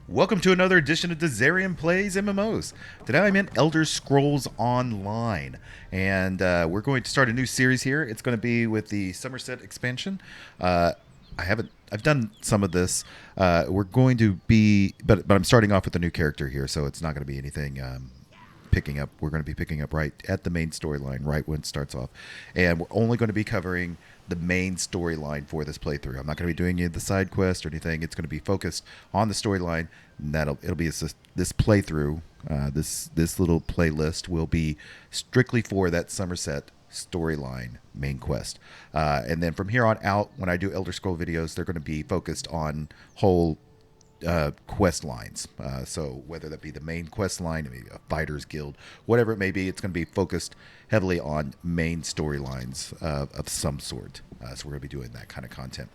Welcome to another edition of Dizzarian Plays MMOs. Today I'm in Elder Scrolls Online, and we're going to start a new series here. It's going to be with the Summerset expansion. I've done some of this. We're going to be, but I'm starting off with a new character here, so it's not going to be anything picking up. We're going to be picking up right at the main storyline, right when it starts off, and we're only going to be covering the main storyline for this playthrough. I'm not going to be doing any of the side quests or anything. It's going to be focused on the storyline. And it'll be this playthrough. This little playlist will be strictly for that Somerset storyline main quest, and then from here on out, when I do Elder Scroll videos, they're going to be focused on whole quest lines. So whether that be the main quest line, maybe a fighters guild, whatever it may be, it's going to be focused heavily on main storylines of some sort. So we're going to be doing that kind of content.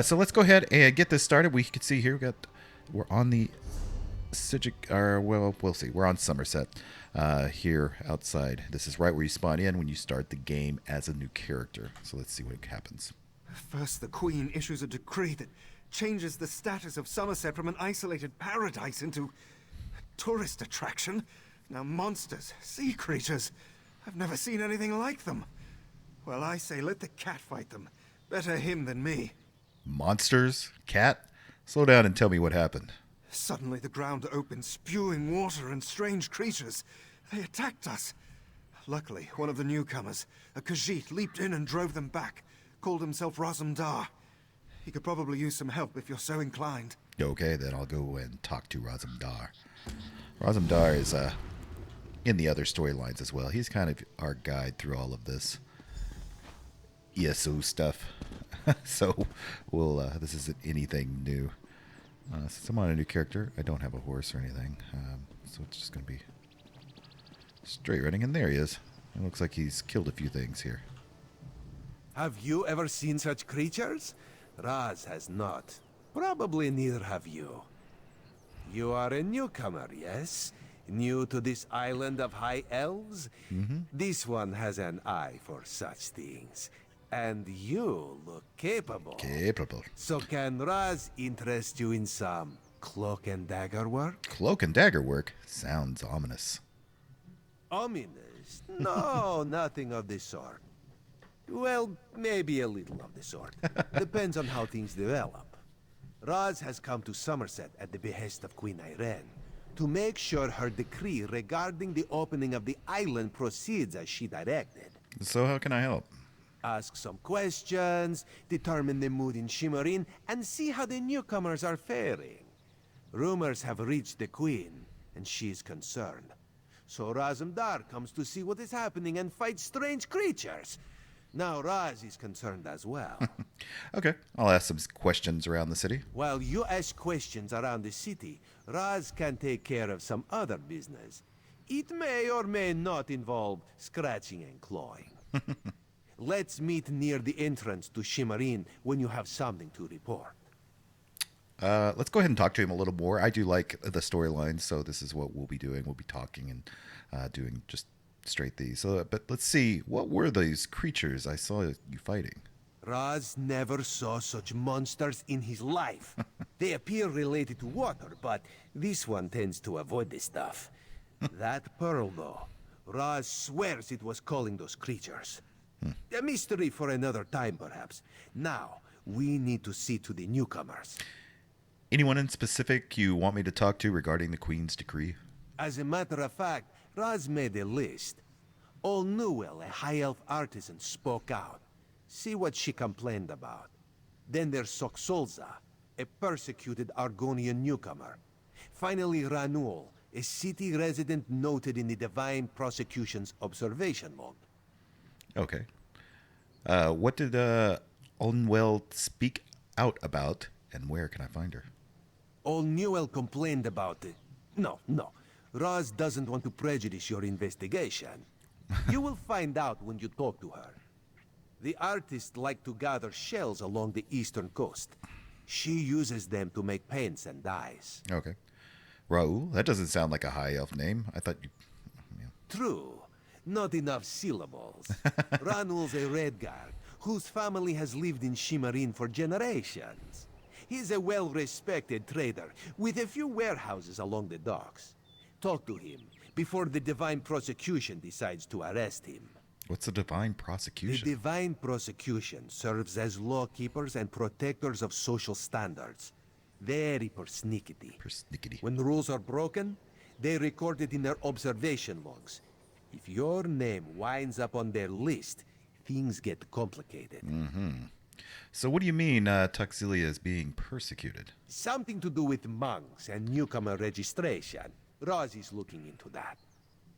So let's go ahead and get this started. We can see here we're on the Psijic, or well, we'll see. We're on Somerset here outside. This is right where you spawn in when you start the game as a new character. So let's see what happens. First, the Queen issues a decree that changes the status of Somerset from an isolated paradise into a tourist attraction. Now monsters, sea creatures, I've never seen anything like them. Well, I say let the cat fight them. Better him than me. Monsters? Cat? Slow down and tell me what happened. Suddenly the ground opened, spewing water and strange creatures. They attacked us. Luckily, one of the newcomers, a Khajiit, leaped in and drove them back. Called himself Razumdar. He could probably use some help if you're so inclined. Okay, then I'll go and talk to Razumdar. Razumdar is in the other storylines as well. He's kind of our guide through all of this ESO stuff. So this isn't anything new. Since I'm on a new character, I don't have a horse or anything. So it's just going to be straight running. And there he is. It looks like he's killed a few things here. Have you ever seen such creatures? Raz has not. Probably neither have you. You are a newcomer, yes? New to this island of High Elves? Mm-hmm. This one has an eye for such things. And you look capable. Capable. So can Raz interest you in some cloak and dagger work? Cloak and dagger work? Sounds ominous. Ominous? No, nothing of the sort. Well, maybe a little of the sort. Depends on how things develop. Raz has come to Somerset at the behest of Queen Ayrenn to make sure her decree regarding the opening of the island proceeds as she directed. So how can I help? Ask some questions, determine the mood in Shimmerin, and see how the newcomers are faring. Rumors have reached the Queen, and she's concerned. So Razumdar comes to see what is happening and fight strange creatures. Now Raz is concerned as well. Okay, I'll ask some questions around the city. While you ask questions around the city, Raz can take care of some other business. It may or may not involve scratching and clawing. Let's meet near the entrance to Shimmerin when you have something to report. Let's go ahead and talk to him a little more. I do like the storyline, so this is what we'll be doing. We'll be talking and doing just straight these. But let's see, what were these creatures I saw you fighting? Raz never saw such monsters in his life. They appear related to water, but this one tends to avoid this stuff. That pearl, though, Raz swears it was calling those creatures. A mystery for another time, perhaps. Now, we need to see to the newcomers. Anyone in specific you want me to talk to regarding the Queen's decree? As a matter of fact, Raz made a list. Newell, a High Elf artisan, spoke out. See what she complained about. Then there's Soxolza, a persecuted Argonian newcomer. Finally, Ranul, a city resident noted in the Divine Prosecution's observation log. Okay. What did Newell speak out about, and where can I find her? Newell complained about it. No. Raz doesn't want to prejudice your investigation. You will find out when you talk to her. The artists like to gather shells along the eastern coast. She uses them to make paints and dyes. Okay. Raoul? That doesn't sound like a high elf name. I thought you... Yeah. True. Not enough syllables. Ranul's a Redguard, whose family has lived in Shimmerin for generations. He's a well-respected trader with a few warehouses along the docks. Talk to him before the Divine Prosecution decides to arrest him. What's the divine The prosecution? Divine Prosecution serves as lawkeepers and protectors of social standards. Very persnickety. Persnickety. When rules are broken, they record it in their observation logs. If your name winds up on their list, things get complicated. So what do you mean Tuxilia is being persecuted? Something to do with monks and newcomer registration. Roz is looking into that.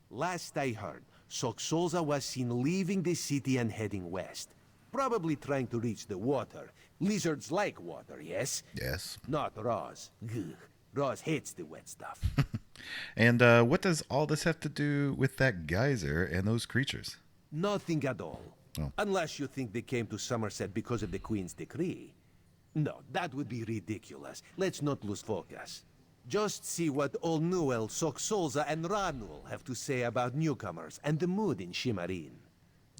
Last I heard, Soxolza was seen leaving the city and heading west. Probably trying to reach the water. Lizards like water, yes? Yes. Not Roz. Ugh. Roz hates the wet stuff. And what does all this have to do with that geyser and those creatures? Nothing at all. Oh. Unless you think they came to Somerset because of the Queen's decree. No, that would be ridiculous. Let's not lose focus. Just see what Olnuel, Soxolza, and Ranul have to say about newcomers and the mood in Shimmerin.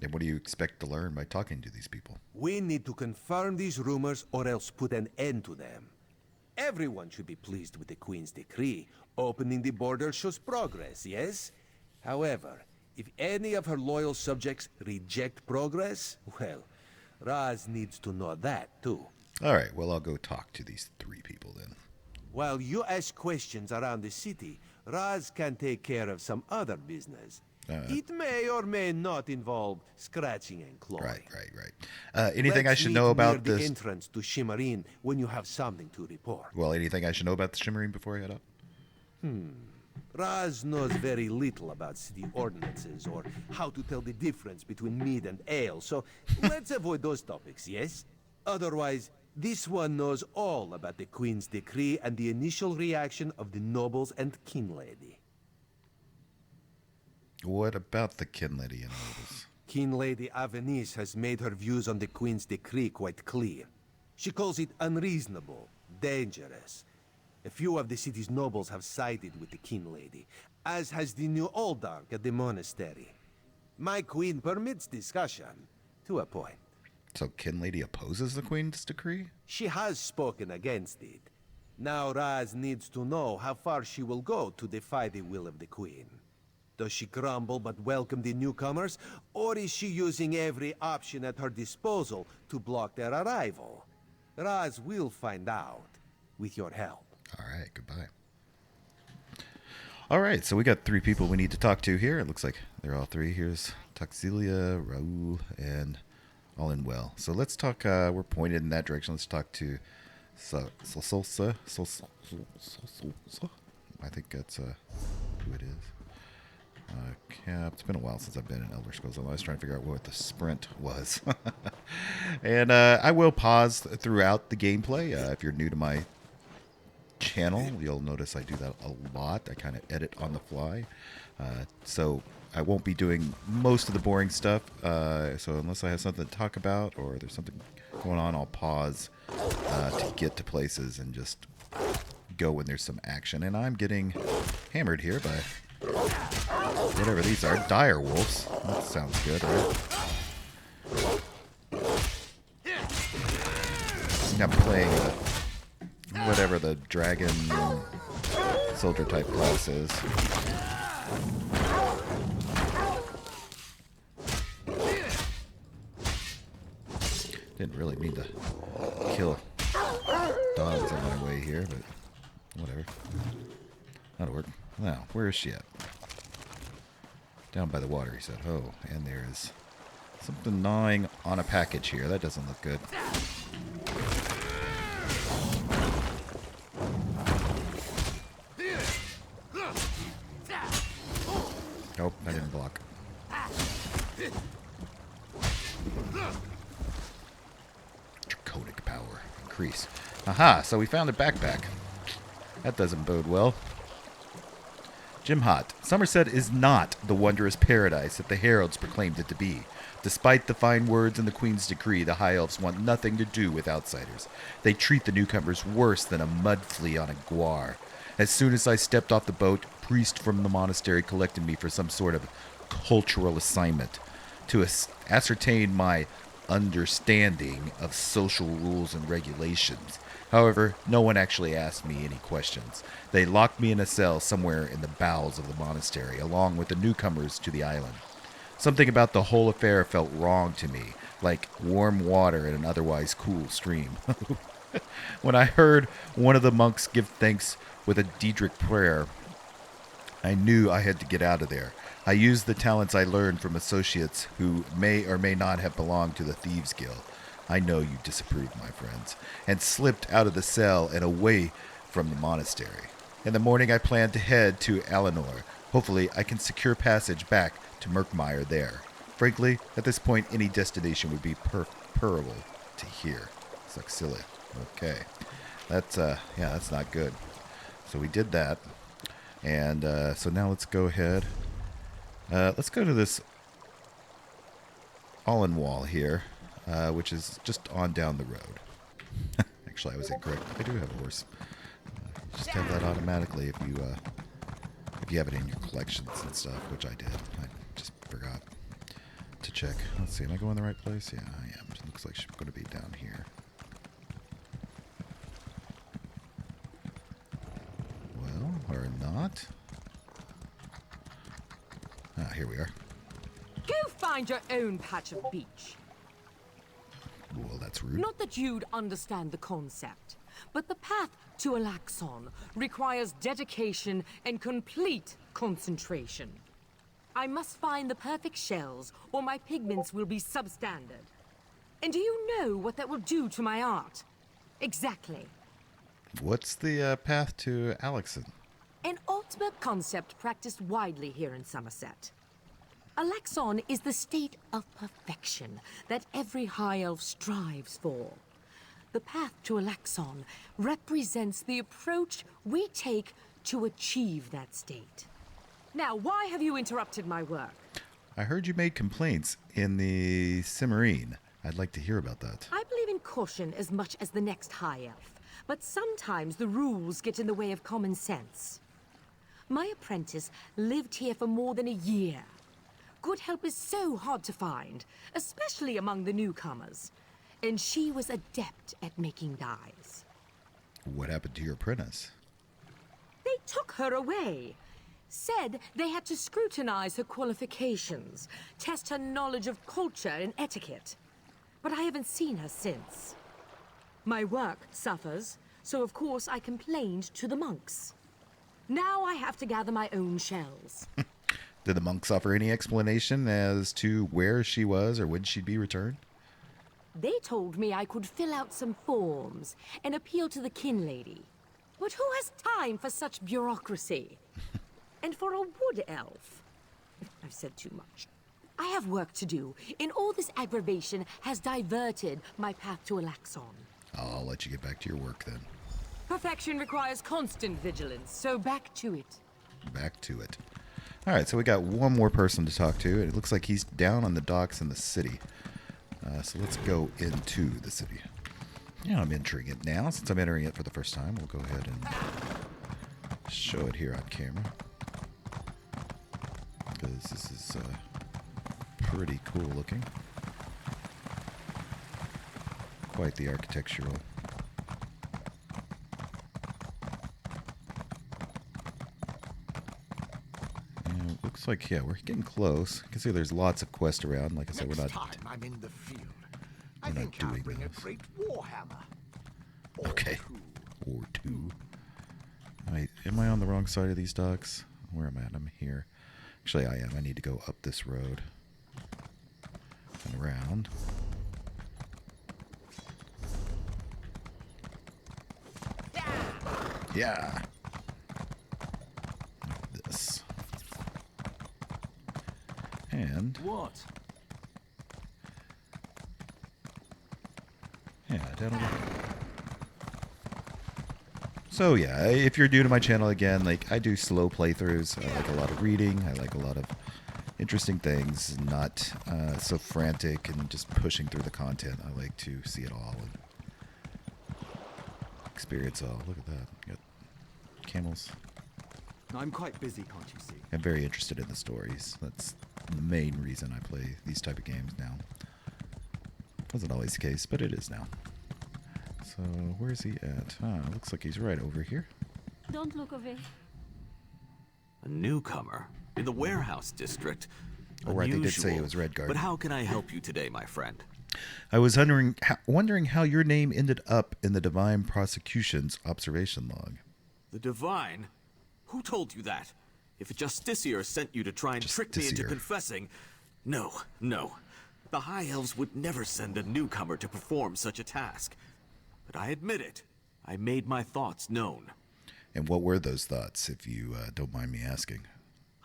And what do you expect to learn by talking to these people? We need to confirm these rumors or else put an end to them. Everyone should be pleased with the Queen's decree. Opening the border shows progress, yes? However, if any of her loyal subjects reject progress, well, Raz needs to know that too. All right, well, I'll go talk to these three people then. While you ask questions around the city, Raz can take care of some other business. It may or may not involve scratching and clawing. Right. Anything I should know about the this? entrance to Shimmerin when you have something to report. Well, anything I should know about the Shimmerin before I head up? Raz knows very little about city ordinances or how to tell the difference between mead and ale, so let's avoid those topics, yes? Otherwise, this one knows all about the Queen's decree and the initial reaction of the nobles and Kinlady. What about the Kinlady and nobles? Kinlady Avenice has made her views on the Queen's decree quite clear. She calls it unreasonable, dangerous. A few of the city's nobles have sided with the Kinlady, as has the new Oldark at the Monastery. My queen permits discussion, to a point. So Kinlady opposes the Queen's decree? She has spoken against it. Now Raz needs to know how far she will go to defy the will of the Queen. Does she grumble but welcome the newcomers, or is she using every option at her disposal to block their arrival? Raz will find out, with your help. All right, goodbye. All right, so we got three people we need to talk to here. It looks like they're all three. Here's Tuxilia, Raul, and Alinor. So let's talk, we're pointed in that direction. Let's talk to Sosolsa. I think that's who it is. Cap. It's been a while since I've been in Elder Scrolls. I was trying to figure out what the sprint was. And I will pause throughout the gameplay. If you're new to my channel, you'll notice I do that a lot. I kind of edit on the fly. So I won't be doing most of the boring stuff. So unless I have something to talk about or there's something going on, I'll pause to get to places and just go when there's some action. And I'm getting hammered here by whatever these are. Dire wolves. That sounds good, right? I'm playing whatever the dragon soldier type class is. Didn't really mean to kill dogs on my way here, but whatever. That'll work. Now, where is she at? Down by the water, he said. Oh, and there is something gnawing on a package here. That doesn't look good. Nope, I didn't block. Draconic power. Increase. Aha, so we found a backpack. That doesn't bode well. Jim Hott. Somerset is not the wondrous paradise that the heralds proclaimed it to be. Despite the fine words in the Queen's decree, the High Elves want nothing to do with outsiders. They treat the newcomers worse than a mud flea on a guar. As soon as I stepped off the boat, a priest from the monastery collected me for some sort of cultural assignment to ascertain my understanding of social rules and regulations. However, no one actually asked me any questions. They locked me in a cell somewhere in the bowels of the monastery, along with the newcomers to the island. Something about the whole affair felt wrong to me, like warm water in an otherwise cool stream. When I heard one of the monks give thanks with a Daedric prayer, I knew I had to get out of there. I used the talents I learned from associates who may or may not have belonged to the Thieves' Guild. I know you disapprove, my friends, and slipped out of the cell and away from the monastery. In the morning, I planned to head to Alinor. Hopefully, I can secure passage back to Murkmire there. Frankly, at this point, any destination would be preferable to here. Suxilla. Okay. That's not good. So we did that. And so now let's go ahead. Let's go to this all-in wall here, which is just on down the road. Actually, I was incorrect. I do have a horse. Just have that automatically if you have it in your collections and stuff, which I did. I just forgot to check. Let's see. Am I going the right place? Yeah, I am. It looks like she's going to be down here. Well, or not. Ah, here we are. Go find your own patch of beach. Well, that's rude. Not that you'd understand the concept, but the path to Alaxon requires dedication and complete concentration. I must find the perfect shells, or my pigments will be substandard. And do you know what that will do to my art? Exactly. What's the path to Alaxon? An ultimate concept practiced widely here in Somerset. Alaxon is the state of perfection that every High Elf strives for. The path to Alaxon represents the approach we take to achieve that state. Now, why have you interrupted my work? I heard you made complaints in the Shimmerin. I'd like to hear about that. I believe in caution as much as the next High Elf, but sometimes the rules get in the way of common sense. My apprentice lived here for more than a year. Good help is so hard to find, especially among the newcomers. And she was adept at making dyes. What happened to your apprentice? They took her away. Said they had to scrutinize her qualifications, test her knowledge of culture and etiquette. But I haven't seen her since. My work suffers, so of course I complained to the monks. Now I have to gather my own shells. Did the monks offer any explanation as to where she was or when she'd be returned? They told me I could fill out some forms and appeal to the Kinlady. But who has time for such bureaucracy? And for a wood elf? I've said too much. I have work to do, and all this aggravation has diverted my path to Alaxon. I'll let you get back to your work then. Perfection requires constant vigilance, so back to it. Back to it. All right, so we got one more person to talk to, and it looks like he's down on the docks in the city. So let's go into the city. Yeah, I'm entering it now. Since I'm entering it for the first time, we'll go ahead and show it here on camera. Because this is pretty cool looking. Quite the architectural. Looks like, yeah, we're getting close. You can see there's lots of quests around. Like I said, we're not Next time I'm in the field, I not think I'll doing bring a those. great warhammer. Or Okay. two. Or two. Wait, am I on the wrong side of these docks? Where am I at? I'm here. Actually, I am. I need to go up this road. And around. Yeah. Like this. And What? yeah, down over. So yeah, if you're new to my channel again, like I do slow playthroughs. I like a lot of reading. I like a lot of interesting things, not so frantic and just pushing through the content. I like to see it all and experience all. Look at that. Got camels. I'm quite busy, can't you see? I'm very interested in the stories. That's the main reason I play these type of games now. Wasn't always the case, but it is now. So where's he at? Looks like he's right over here. Don't look away. A newcomer in the warehouse district. Oh, right, they did say it Unusual. was Redguard. But how can I help you today, my friend? I was wondering how your name ended up in the Divine Prosecution's observation log. The Divine? Who told you that? If a Justiciar sent you to try and trick me into Justiciar. confessing... No. The High Elves would never send a newcomer to perform such a task. But I admit it. I made my thoughts known. And what were those thoughts, if you don't mind me asking?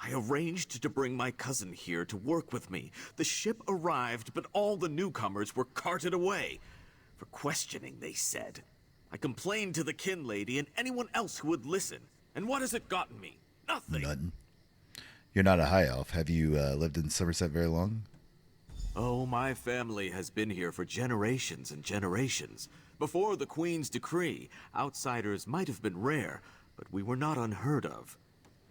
I arranged to bring my cousin here to work with me. The ship arrived, but all the newcomers were carted away. For questioning, they said. I complained to the Kinlady and anyone else who would listen. And what has it gotten me? Nothing. Nothing. You're not a high elf. Have you lived in Somerset very long? Oh, my family has been here for generations and generations. Before the Queen's decree, outsiders might have been rare, but we were not unheard of.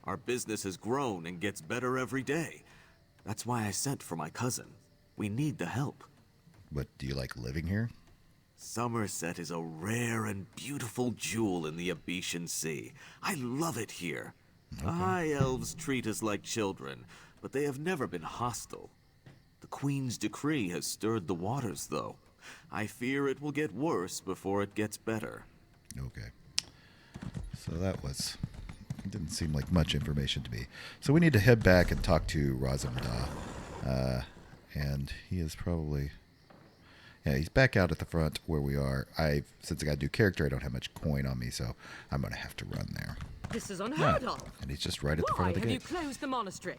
Our business has grown and gets better every day. That's why I sent for my cousin. We need the help. But do you like living here? Somerset is a rare and beautiful jewel in the Abetian Sea. I love it here. The High Elves treat us like children, but they have never been hostile. The Queen's decree has stirred the waters, though. I fear it will get worse before it gets better. Okay. So it didn't seem like much information to me. So we need to head back and talk to Razumda. And he is probably... Yeah, he's back out at the front where we are. Since I got to do character, I don't have much coin on me, so I'm going to have to run there. This is unheard of. And he's just right at the Why front of the have you gate. closed the monastery?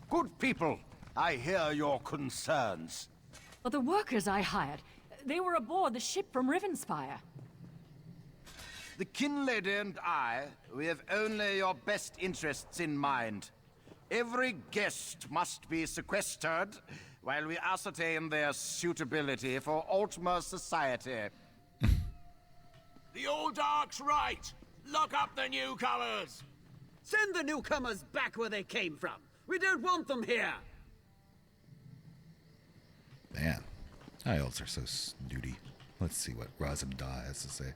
Good people, I hear your concerns. But the workers I hired, they were aboard the ship from Rivenspire. The Kinlady and I, we have only your best interests in mind. Every guest must be sequestered while we ascertain their suitability for Altmer society. The old Dark's right. Lock up the newcomers. Send the newcomers back where they came from. We don't want them here. Man, High Elves are so snooty. Let's see what Razumda has to say.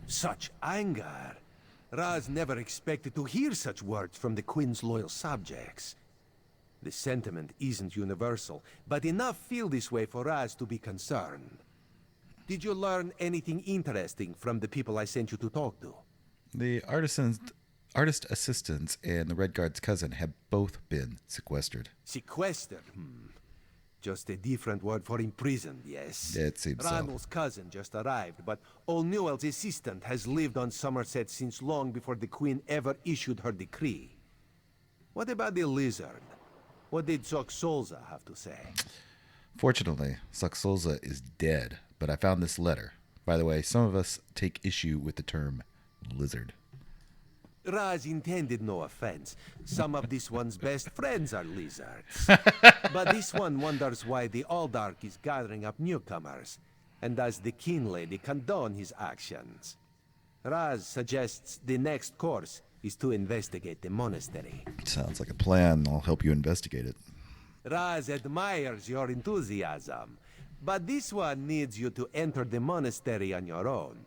Such anger. Raz never expected to hear such words from the Queen's loyal subjects. The sentiment isn't universal, but enough feel this way for Raz to be concerned. Did you learn anything interesting from the people I sent you to talk to? The artist assistants and the Redguard's cousin have both been sequestered. Sequestered? Just a different word for imprisoned, yes? It seems so. Ranul's cousin just arrived, but Newell's assistant has lived on Somerset since long before the Queen ever issued her decree. What about the lizard? What did Soxolza have to say? Fortunately, Soxolza is dead, but I found this letter. By the way, some of us take issue with the term lizard. Raz intended no offense. Some of this one's best friends are lizards. But this one wonders why the Alldark is gathering up newcomers, and does the Kinlady condone his actions? Raz suggests the next course is to investigate the monastery. Sounds like a plan. I'll help you investigate it. Raz admires your enthusiasm, but this one needs you to enter the monastery on your own.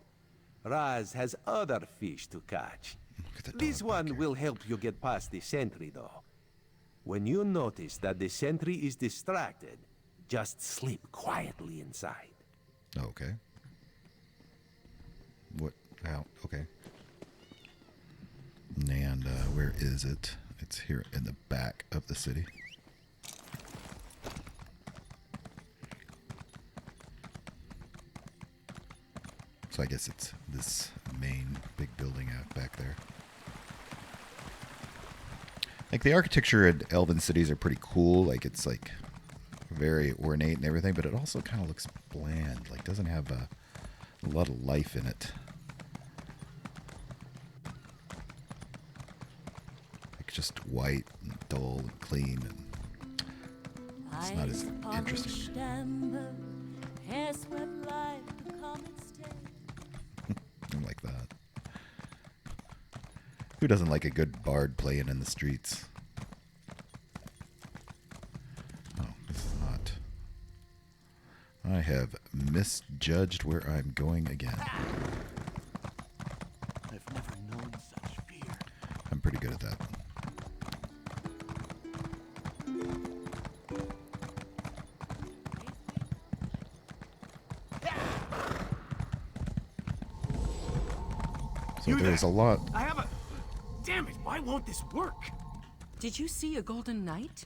Raz has other fish to catch. Look at the This dog back one here. will help you get past the sentry, though. When you notice that the sentry is distracted, just sleep quietly inside. Okay. What? How? Okay. And where is it? It's here in the back of the city. So I guess it's this main big building out back there. Like the architecture in elven cities are pretty cool. Like it's like very ornate and everything, but it also kind of looks bland. Like doesn't have a lot of life in it. Like just white and dull and clean, and it's not as interesting. I like that. Who doesn't like a good bard playing in the streets? Oh, this is not. I have misjudged where I'm going again. I've never known such fear. I'm pretty good at that. So there's a lot. I have a... Damn it, why won't this work? Did you see a golden knight?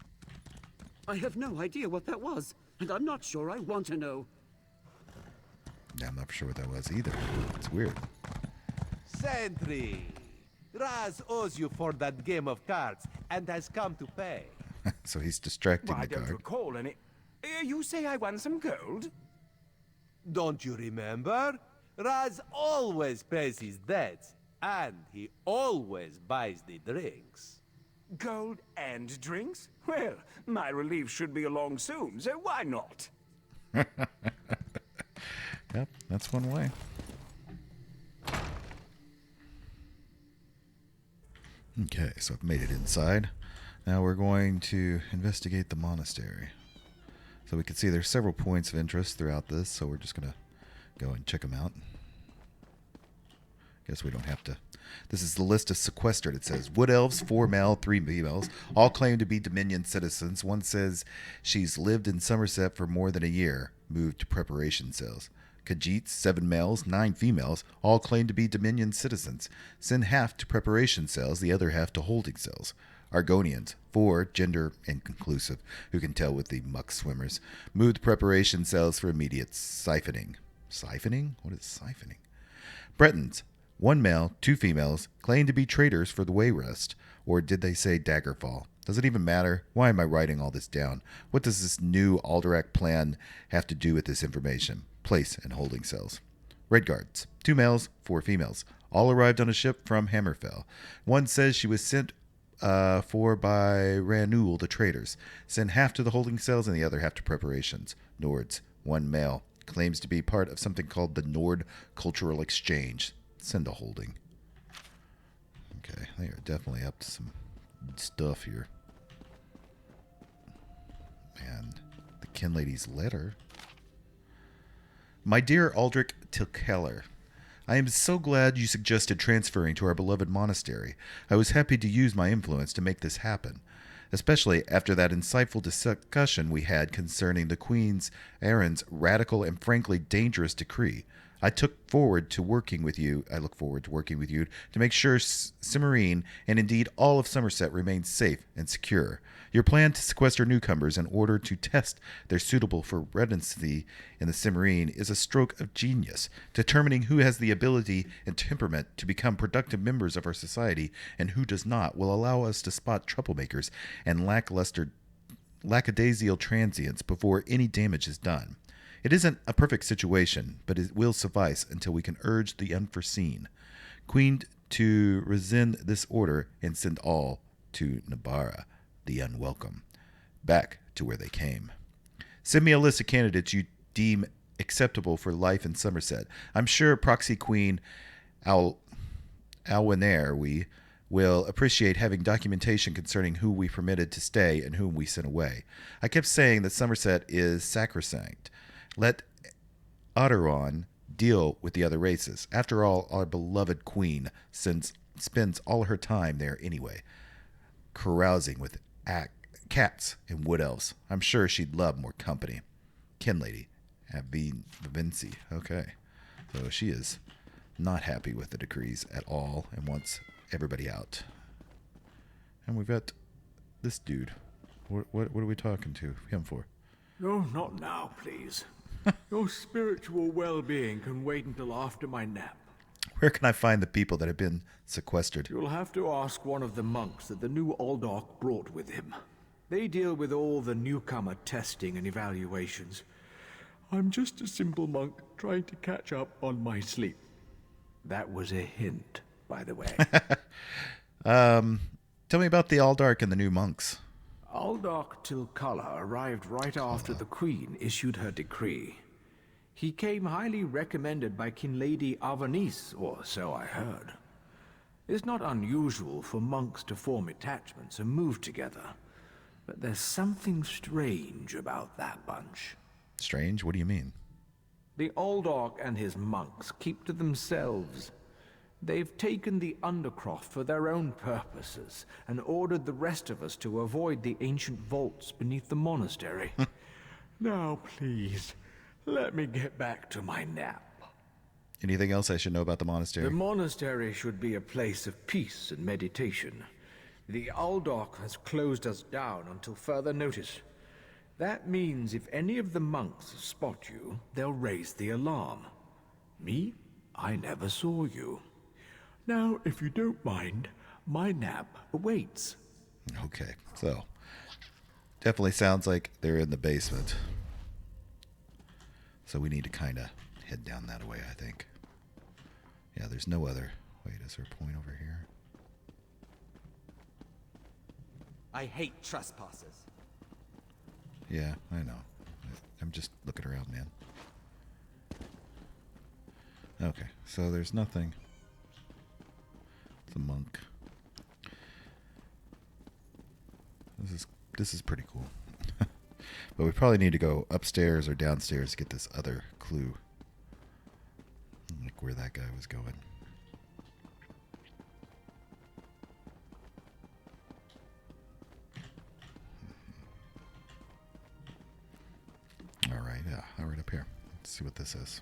I have no idea what that was, and I'm not sure I want to know. Yeah, I'm not sure what that was either. It's weird. Sentry! Raz owes you for that game of cards and has come to pay. So he's distracting I the don't guard. recall any... You say I won some gold? Don't you remember? Raz always pays his debts, and he always buys the drinks. Gold and drinks? Well, my relief should be along soon, so why not? Yep, that's one way. Okay, so I've made it inside. Now we're going to investigate the monastery. So we can see there's several points of interest throughout this, so we're just going to go and check them out. Guess we don't have to. This is the list of sequestered. It says Wood Elves, 4 male, 3 females, all claim to be Dominion citizens. One says she's lived in Somerset for more than a year, moved to preparation cells. Khajiits, 7 males, 9 females, all claim to be Dominion citizens. Send half to preparation cells, the other half to holding cells. Argonians, 4, gender inconclusive, who can tell with the muck swimmers, moved to preparation cells for immediate siphoning. Siphoning? What is siphoning? Bretons, 1 male, 2 females, claim to be traitors for the Wayrest. Or did they say Daggerfall? Does it even matter? Why am I writing all this down? What does this new Alderac plan have to do with this information? Place and holding cells. Red Guards, 2 males, 4 females, all arrived on a ship from Hammerfell. One says she was sent for by Ranul the traders. Send half to the holding cells and the other half to preparations. Nords, 1 male, claims to be part of something called the Nord Cultural Exchange. Send a holding. Okay, they are definitely up to some stuff here. And the Kinlady's letter. My dear Aldrich Tilkeller, I am so glad you suggested transferring to our beloved monastery. I was happy to use my influence to make this happen, especially after that insightful discussion we had concerning the Queen Ayrenn's radical and frankly dangerous decree. I look forward to working with you to make sure Shimmerin and indeed all of Somerset remains safe and secure. Your plan to sequester newcomers in order to test their suitable for residency in the Shimmerin is a stroke of genius. Determining who has the ability and temperament to become productive members of our society and who does not will allow us to spot troublemakers and lackadaisical transients before any damage is done. It isn't a perfect situation, but it will suffice until we can urge the unforeseen. Queen to rescind this order and send all to Nabara, the unwelcome, back to where they came. Send me a list of candidates you deem acceptable for life in Somerset. I'm sure Proxy Queen Alwinarwe will appreciate having documentation concerning who we permitted to stay and whom we sent away. I kept saying that Somerset is sacrosanct. Let Artaeum deal with the other races. After all, our beloved queen spends all her time there anyway, carousing with cats and wood elves. I'm sure she'd love more company. Kinlady, Vinci. Okay, so she is not happy with the decrees at all and wants everybody out. And we've got this dude. What are we talking to him for? No, not now, please. Your spiritual well-being can wait until after my nap. Where can I find the people that have been sequestered? You'll have to ask one of the monks that the new Aldork brought with him. They deal with all the newcomer testing and evaluations. I'm just a simple monk trying to catch up on my sleep. That was a hint, by the way. Tell me about the Aldork and the new monks. Aldork Tilkeller arrived right after the Queen issued her decree. He came highly recommended by Kinlady Arvanice, or so I heard. It's not unusual for monks to form attachments and move together, but there's something strange about that bunch. Strange? What do you mean? The Aldorc and his monks keep to themselves. They've taken the undercroft for their own purposes and ordered the rest of us to avoid the ancient vaults beneath the monastery. Now, please, let me get back to my nap. Anything else I should know about the monastery? The monastery should be a place of peace and meditation. The Aldorc has closed us down until further notice. That means if any of the monks spot you, they'll raise the alarm. Me? I never saw you. Now, if you don't mind, my nap awaits. Okay, so definitely sounds like they're in the basement. So we need to kind of head down that way, I think. Yeah, there's no other. Wait, is there a point over here? I hate trespassers. Yeah, I know. I'm just looking around, man. Okay, so there's nothing. It's a monk. This is pretty cool. But we probably need to go upstairs or downstairs to get this other clue. Like where that guy was going. Alright, yeah, right up here. Let's see what this is.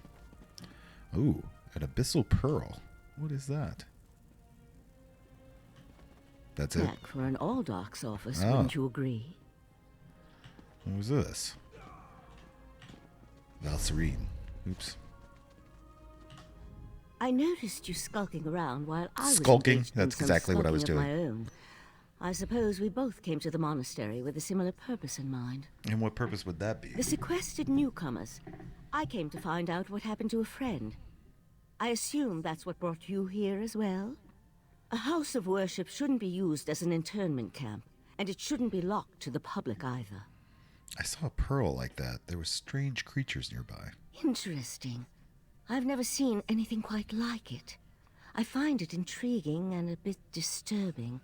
Ooh, an abyssal pearl. What is that? That's it? Back for an Aldorc's office, Oh. wouldn't you agree? What was this? Valserine. Oops. I noticed you skulking around while I was Skulking? engaged in That's some exactly what I was skulking of doing. my own. I suppose we both came to the monastery with a similar purpose in mind. And what purpose would that be? The sequestered newcomers. I came to find out what happened to a friend. I assume that's what brought you here as well? A house of worship shouldn't be used as an internment camp, and it shouldn't be locked to the public either. I saw a pearl like that. There were strange creatures nearby. Interesting. I've never seen anything quite like it. I find it intriguing and a bit disturbing.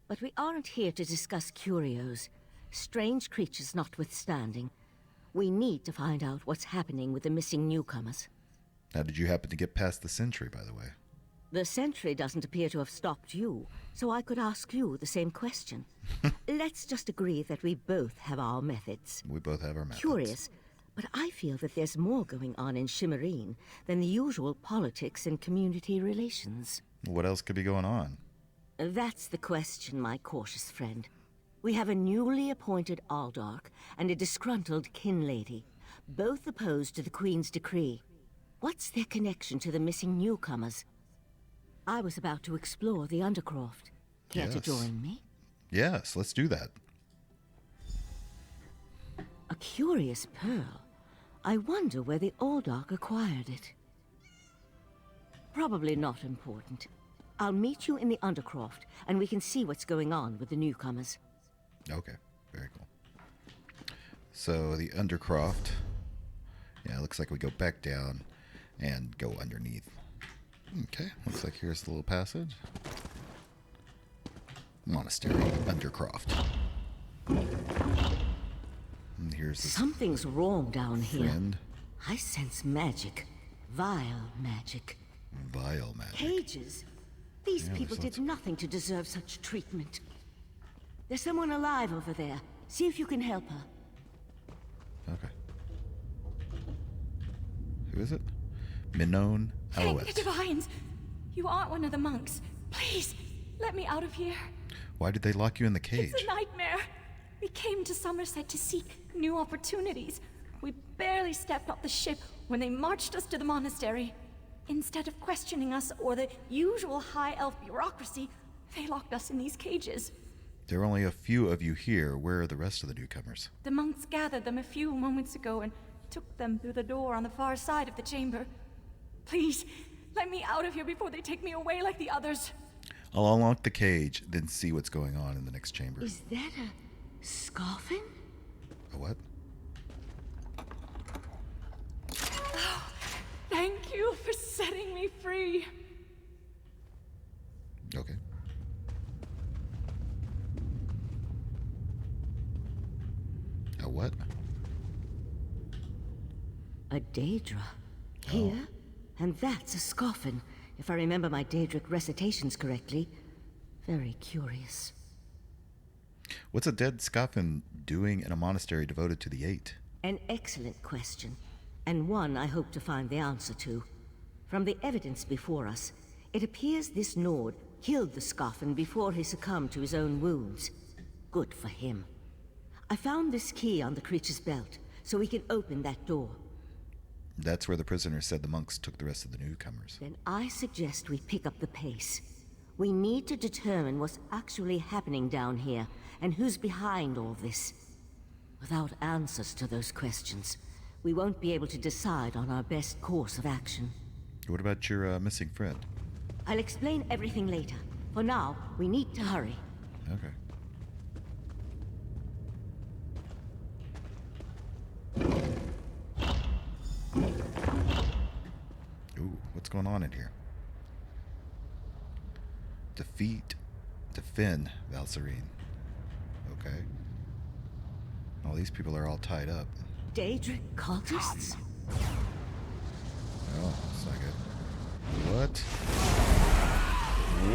But we aren't here to discuss curios. Strange creatures notwithstanding. We need to find out what's happening with the missing newcomers. How did you happen to get past the sentry, by the way? The sentry doesn't appear to have stopped you, so I could ask you the same question. Let's just agree that we both have our methods. We both have our methods. Curious, but I feel that there's more going on in Shimmerin than the usual politics and community relations. What else could be going on? That's the question, my cautious friend. We have a newly appointed Aldorc and a disgruntled Kinlady, both opposed to the Queen's decree. What's their connection to the missing newcomers? I was about to explore the undercroft. Care to Yes. join me? Yes, let's do that. A curious pearl. I wonder where the Aldorc acquired it. Probably not important. I'll meet you in the undercroft, and we can see what's going on with the newcomers. Okay, very cool. So the undercroft. Yeah, it looks like we go back down and go underneath. Okay, looks like here's the little passage. Monastery, undercroft. And here's this Something's wrong down here. friend. I sense magic. Vile magic. Vile magic. Cages. These Yeah, people there's did nothing to deserve such treatment. There's someone alive over there. See if you can help her. Okay. Who is it? Minone Thank the Alouette. divines! You aren't one of the monks. Please, let me out of here. Why did they lock you in the cage? It's a nightmare. We came to Somerset to seek new opportunities. We barely stepped off the ship when they marched us to the monastery. Instead of questioning us or the usual High Elf bureaucracy, they locked us in these cages. There are only a few of you here. Where are the rest of the newcomers? The monks gathered them a few moments ago and took them through the door on the far side of the chamber. Please, let me out of here before they take me away like the others. I'll unlock the cage, then see what's going on in the next chamber. Is that a scoffin? A what? Thank you for setting me free. Okay. A what? A Daedra. Here? And that's a scoffin, if I remember my Daedric recitations correctly. Very curious. What's a dead scoffin doing in a monastery devoted to the Eight? An excellent question, and one I hope to find the answer to. From the evidence before us, it appears this Nord killed the scoffin before he succumbed to his own wounds. Good for him. I found this key on the creature's belt, so we can open that door. That's where the prisoner said the monks took the rest of the newcomers. Then I suggest we pick up the pace. We need to determine what's actually happening down here, and who's behind all this. Without answers to those questions, we won't be able to decide on our best course of action. What about your missing friend? I'll explain everything later. For now, we need to hurry. Okay. Ooh, what's going on in here? Defend Valserine. Okay. All these people are all tied up. Daedric cultists? Oh, that's not good.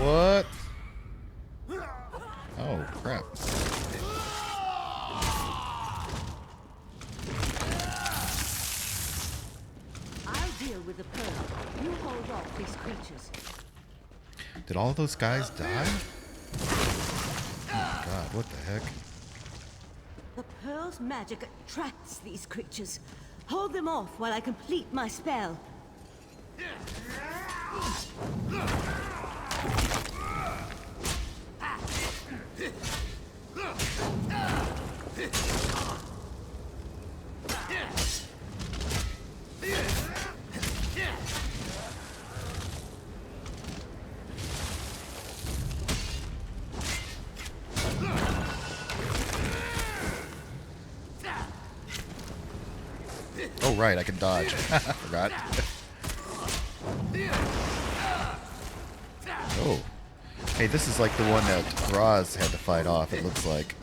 What? Oh, crap. I'll deal with the pearl. You hold off these creatures. Did all those guys die? Oh my god, what the heck? The pearl's magic attracts these creatures. Hold them off while I complete my spell. Oh, right, I can dodge. Forgot. Oh. Hey, this is like the one that Roz had to fight off, it looks like.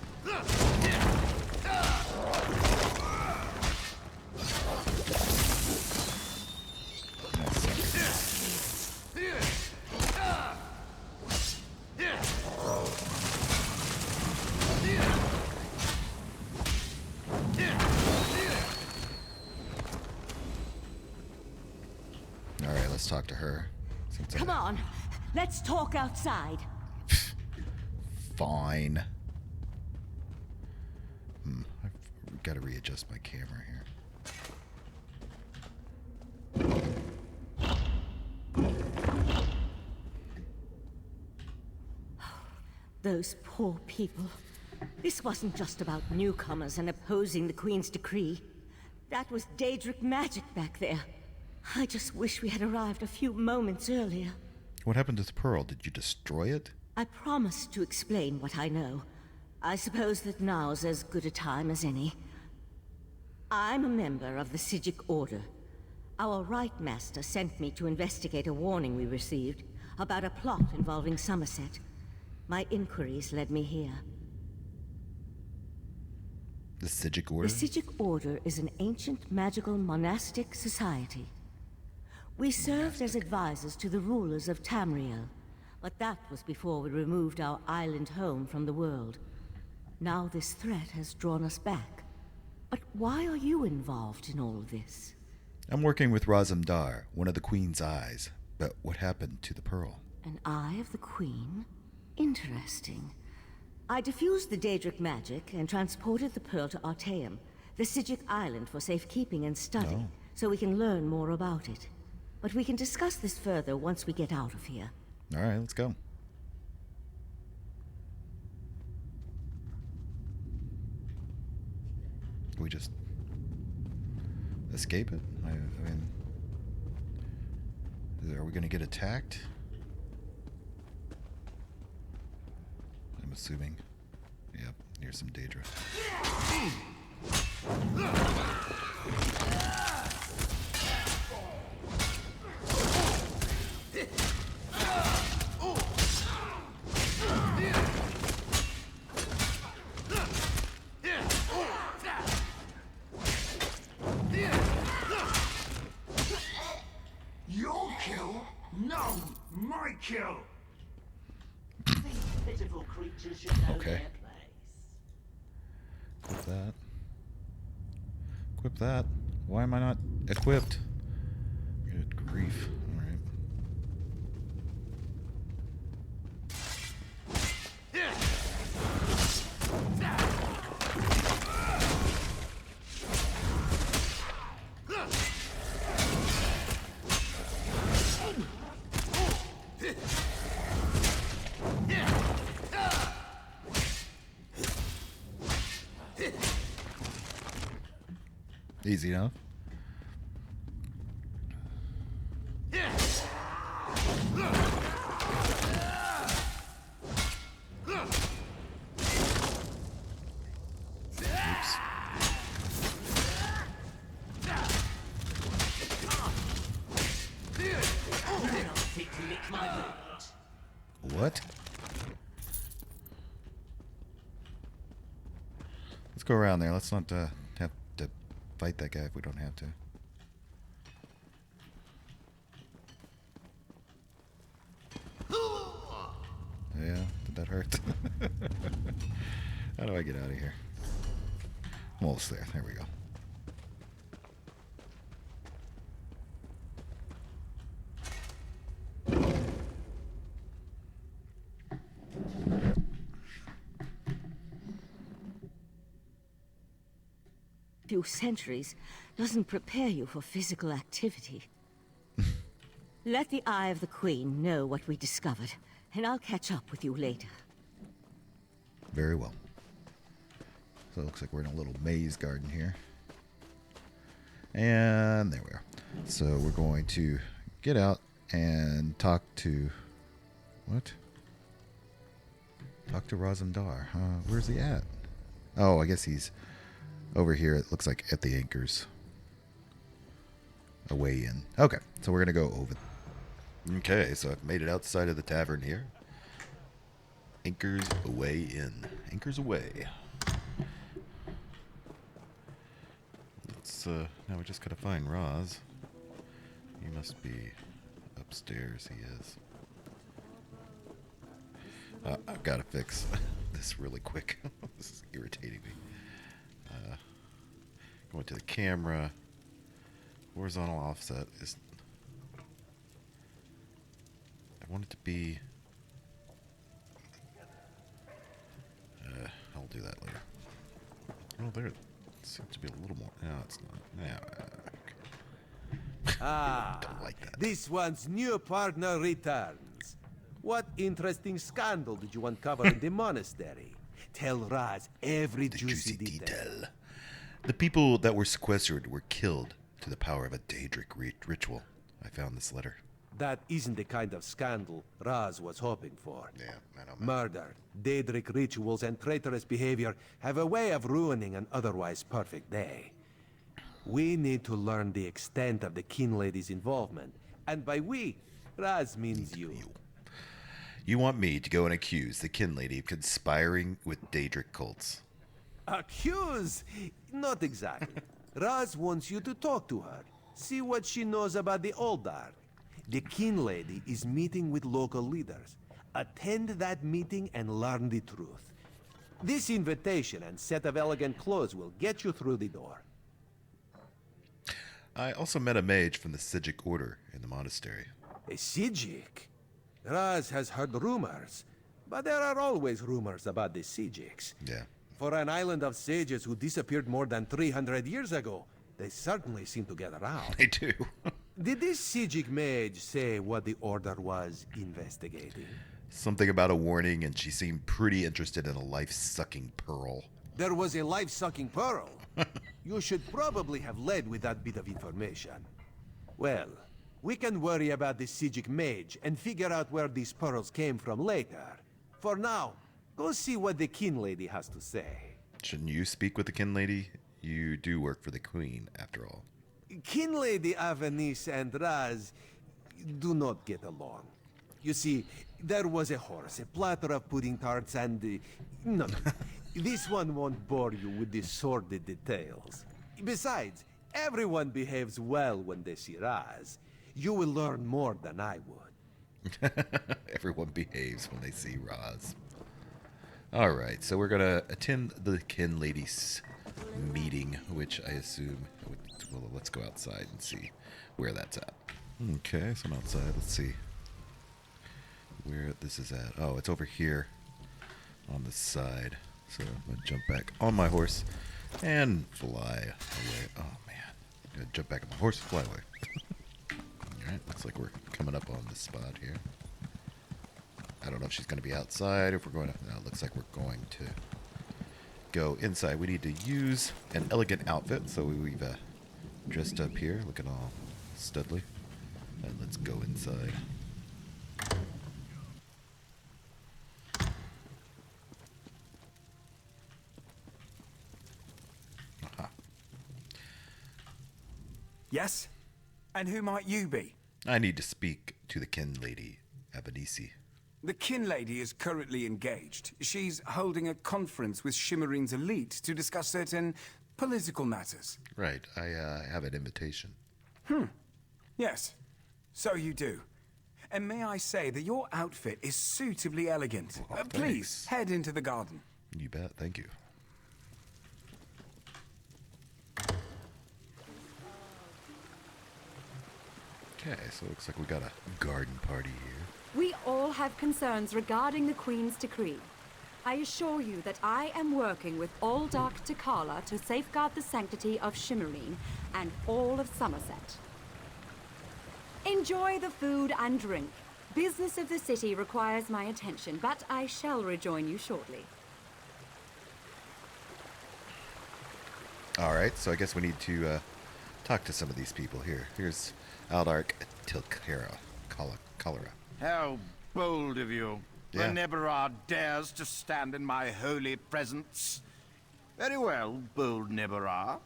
Alright, let's talk to her. Come on, let's talk outside. Fine. I've got to readjust my camera here. Those poor people. This wasn't just about newcomers and opposing the Queen's decree. That was Daedric magic back there. I just wish we had arrived a few moments earlier. What happened to the pearl? Did you destroy it? I promised to explain what I know. I suppose that now's as good a time as any. I'm a member of the Psijic Order. Our Rite Master sent me to investigate a warning we received about a plot involving Somerset. My inquiries led me here. The Psijic Order? The Psijic Order is an ancient magical monastic society. We served as advisors to the rulers of Tamriel, but that was before we removed our island home from the world. Now this threat has drawn us back. But why are you involved in all of this? I'm working with Razumdar, one of the Queen's eyes. But what happened to the pearl? An eye of the Queen? Interesting. I diffused the Daedric magic and transported the pearl to Artaeum, the Psijic island for safekeeping and study, so we can learn more about it. But we can discuss this further once we get out of here. All right, let's go. Can we just escape it? I mean, are we going to get attacked? I'm assuming. Yep, here's some Daedra. kill. Pitiful creatures should know Okay. their place. Equip that. Equip that. Why am I not equipped? Good grief. Alright. Easy enough. Oops. Seek to lick my boot. What? Let's go around there. Let's not have to fight that guy if we don't have to. Yeah, did that hurt? How do I get out of here? Almost there. There we go. Few centuries doesn't prepare you for physical activity. Let the Eye of the Queen know what we discovered, and I'll catch up with you later. Very well. So it looks like we're in a little maze garden here. And there we are. So we're going to get out and talk to... What? Talk to Razumdar. Where's he at? Oh, I guess he's over here. It looks like at the anchors. Away in. Okay, so we're going to go over. Okay, so I've made it outside of the tavern here. Anchors away in. Anchors away. Let's, now we just gotta find Roz. He must be upstairs, he is. I've gotta fix this really quick. This is irritating me. Going to the camera. Horizontal offset is... I want it to be... I'll do that later. Oh, there it seems to be a little more. No, it's not. Yeah, okay. Ah, Don't like that. this one's new partner returns. What interesting scandal did you uncover in the monastery? Tell Raz every juicy detail. The people that were sequestered were killed to the power of a Daedric ritual. I found this letter. That isn't the kind of scandal Raz was hoping for. Yeah, I don't know. Murder, Daedric rituals, and traitorous behavior have a way of ruining an otherwise perfect day. We need to learn the extent of the Kinlady's involvement. And by we, Raz means you. You want me to go and accuse the Kinlady of conspiring with Daedric cults? Accuse? Not exactly. Raz wants you to talk to her. See what she knows about the Oleanderr. The Kinlady is meeting with local leaders. Attend that meeting and learn the truth. This invitation and set of elegant clothes will get you through the door. I also met a mage from the Psijic Order in the monastery. A Psijic? Raz has heard rumors, but there are always rumors about the Psijics. Yeah. For an island of sages who disappeared more than 300 years ago, they certainly seem to get around. They do. Did this Psijic mage say what the Order was investigating? Something about a warning, and she seemed pretty interested in a life-sucking pearl. There was a life-sucking pearl. You should probably have led with that bit of information. Well, we can worry about the Psijic mage and figure out where these pearls came from later. For now, go see what the Kinlady has to say. Shouldn't you speak with the Kinlady? You do work for the Queen, after all. Kinlady Avenice and Raz do not get along. You see, there was a horse, a platter of pudding tarts, and... no, this one won't bore you with the sordid details. Besides, everyone behaves well when they see Raz. You will learn more than I would. Everyone behaves when they see Roz. All right, so we're gonna attend the Kinlady's meeting, which I assume. Well, let's go outside and see where that's at. Okay, so I'm outside. Let's see where this is at. Oh, it's over here on the side. So I'm gonna jump back on my horse and fly away. Oh man, I'm gonna jump back on my horse and fly away. All right, looks like we're coming up on the spot here. I don't know if she's going to be outside, if we're going to... No, it looks like we're going to go inside. We need to use an elegant outfit, so we've dressed up here, looking all studly. And let's go inside. Aha. Yes? And who might you be? I need to speak to the Kinlady, Abadisi. The Kinlady is currently engaged. She's holding a conference with Shimmerin's elite to discuss certain political matters. Right, I have an invitation. Yes, so you do. And may I say that your outfit is suitably elegant. Oh, Please, head into the garden. You bet, thank you. Okay, so it looks like we got a garden party here. We all have concerns regarding the Queen's decree. I assure you that I am working with Oleanderr Coast to safeguard the sanctity of Shimmerin and all of Somerset. Enjoy the food and drink. Business of the city requires my attention, but I shall rejoin you shortly. All right, so I guess we need to talk to some of these people here. Here's Aldark Tilkera, Cholera. How bold of you. Yeah. The Neberah dares to stand in my holy presence. Very well, bold Neberah.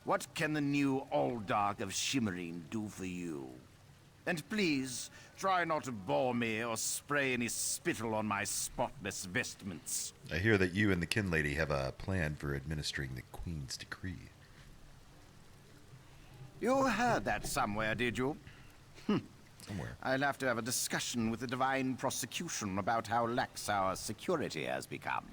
What can the new Aldark of Shimmerin do for you? And please, try not to bore me or spray any spittle on my spotless vestments. I hear that you and the Kinlady have a plan for administering the Queen's decree. You heard that somewhere, did you? Somewhere. I'll have to have a discussion with the Divine Prosecution about how lax our security has become.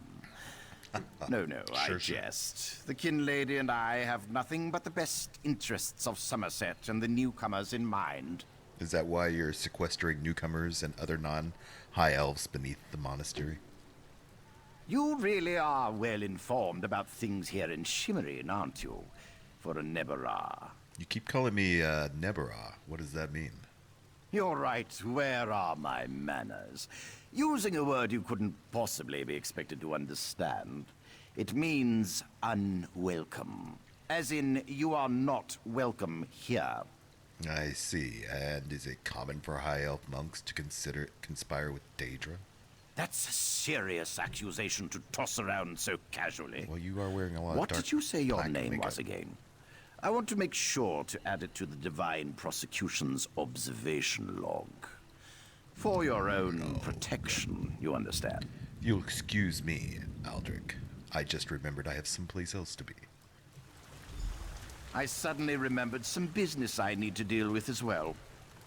No, I jest. The Kinlady and I have nothing but the best interests of Somerset and the newcomers in mind. Is that why you're sequestering newcomers and other non-high elves beneath the monastery? You really are well informed about things here in Shimmerin, aren't you? For a Neberah. You keep calling me Neberah. What does that mean? You're right. Where are my manners? Using a word you couldn't possibly be expected to understand. It means unwelcome. As in, you are not welcome here. I see. And is it common for high elf monks to conspire with Daedra? That's a serious accusation to toss around so casually. Well, you are wearing a lot of What dark did you say your black name makeup. was again? I want to make sure to add it to the Divine Prosecution's observation log. For your own protection, you understand. You'll excuse me, Aldrich. I just remembered I have someplace else to be. I suddenly remembered some business I need to deal with as well.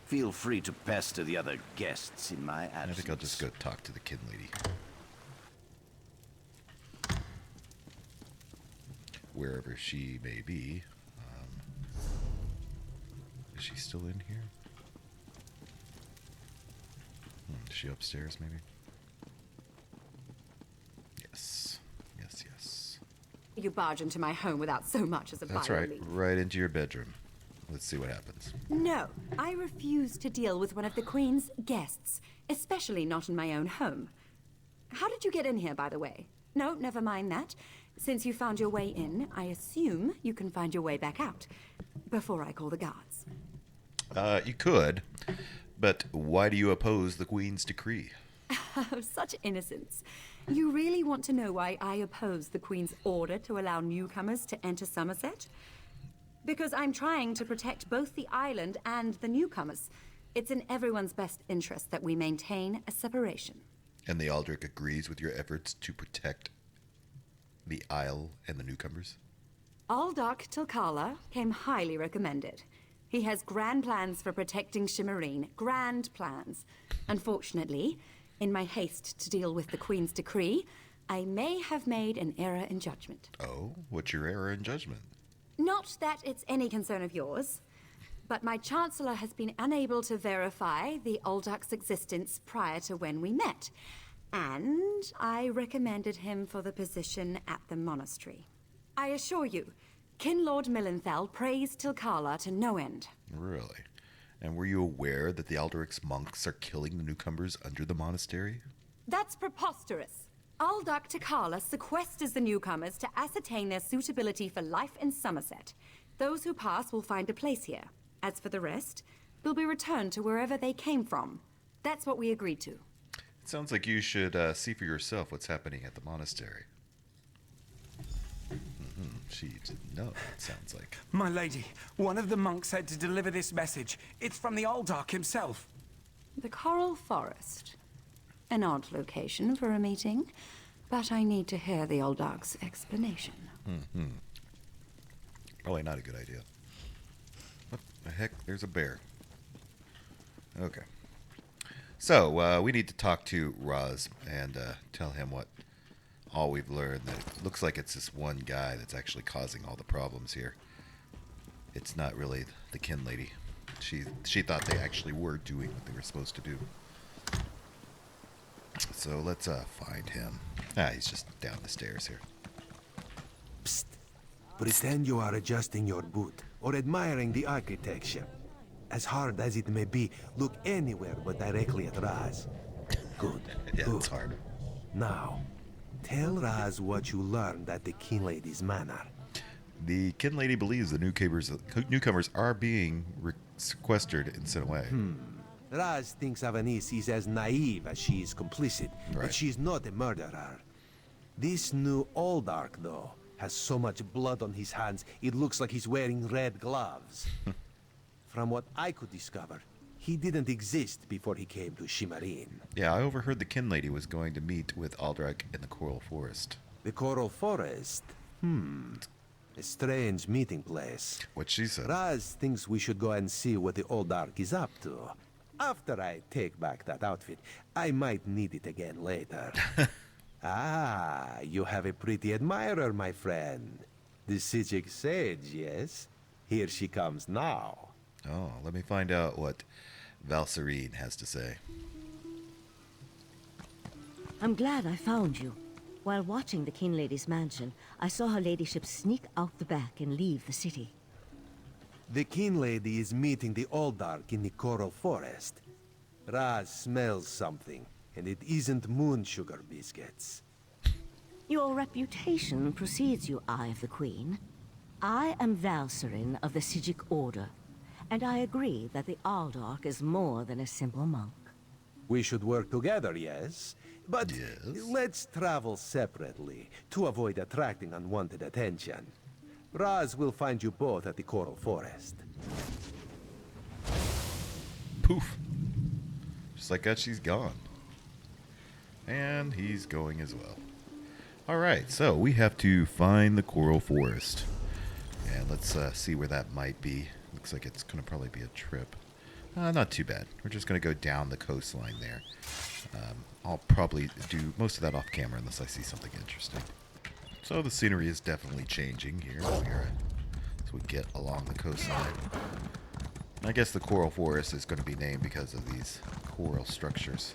Feel free to pester the other guests in my absence. I think I'll just go talk to the Kinlady. Wherever she may be. Is she still in here? Is she upstairs, maybe? Yes. Yes. You barge into my home without so much as a That's bio right. leaf. Right into your bedroom. Let's see what happens. No, I refuse to deal with one of the Queen's guests, especially not in my own home. How did you get in here, by the way? No, never mind that. Since you found your way in, I assume you can find your way back out, before I call the guards. You could, but why do you oppose the Queen's decree? Such innocence. You really want to know why I oppose the Queen's order to allow newcomers to enter Somerset? Because I'm trying to protect both the island and the newcomers. It's in everyone's best interest that we maintain a separation. And the Aldrich agrees with your efforts to protect the Isle and the newcomers? Oleanderr Coast came highly recommended. He has grand plans for protecting Shimmerin. Grand plans. Unfortunately, in my haste to deal with the Queen's decree, I may have made an error in judgment. Oh, what's your error in judgment? Not that it's any concern of yours, but my Chancellor has been unable to verify the Olduk's existence prior to when we met. And I recommended him for the position at the Monastery. I assure you, Kinlord Millenthal praised Tilkala to no end. Really? And were you aware that the Alderic's monks are killing the newcomers under the monastery? That's preposterous. Alduk Tilkala sequesters the newcomers to ascertain their suitability for life in Somerset. Those who pass will find a place here. As for the rest, they'll be returned to wherever they came from. That's what we agreed to. It sounds like you should see for yourself what's happening at the monastery. She didn't know, it sounds like. My lady, one of the monks said to deliver this message. It's from the Oldark himself. The Coral Forest. An odd location for a meeting, but I need to hear the Oldark's explanation. Probably not a good idea. What the heck? There's a bear. Okay. So, we need to talk to Raz and tell him what all we've learned. That it looks like it's this one guy that's actually causing all the problems here. It's not really the Kinlady. She thought they actually were doing what they were supposed to do. So let's find him. He's just down the stairs here. Psst. Pretend you are adjusting your boot or admiring the architecture. As hard as it may be, look anywhere but directly at Raz. Good. Yeah, Good. it's hard. Now, tell Raz what you learned at the Kinlady's manor. The Kinlady believes the newcomers are being sequestered and sent away. Raz thinks Avanice is as naive as she is complicit, Right. but she's not a murderer. This new Oldark, though, has so much blood on his hands, it looks like he's wearing red gloves. From what I could discover, he didn't exist before he came to Shimmerin. Yeah, I overheard the Kinlady was going to meet with Aldrak in the Coral Forest. The Coral Forest? A strange meeting place. What she said. Raz thinks we should go and see what the Oldark is up to. After I take back that outfit, I might need it again later. Ah, you have a pretty admirer, my friend. The Psijic Sage, yes? Here she comes now. Oh, let me find out what Valserine has to say. I'm glad I found you. While watching the Kinlady's mansion, I saw her ladyship sneak out the back and leave the city. The Kinlady is meeting the Oldark in the Coral Forest. Raz smells something, and it isn't moon sugar biscuits. Your reputation precedes you, Eye of the Queen. I am Valserine of the Psijic Order, and I agree that the Aldark is more than a simple monk. We should work together, yes? But Yes. let's travel separately to avoid attracting unwanted attention. Raz will find you both at the Coral Forest. Poof. Just like that, she's gone. And he's going as well. Alright, so we have to find the Coral Forest. And let's see where that might be. Looks like it's going to probably be a trip. Not too bad. We're just going to go down the coastline there. I'll probably do most of that off camera unless I see something interesting. So the scenery is definitely changing here as we get along the coastline. I guess the Coral Forest is going to be named because of these coral structures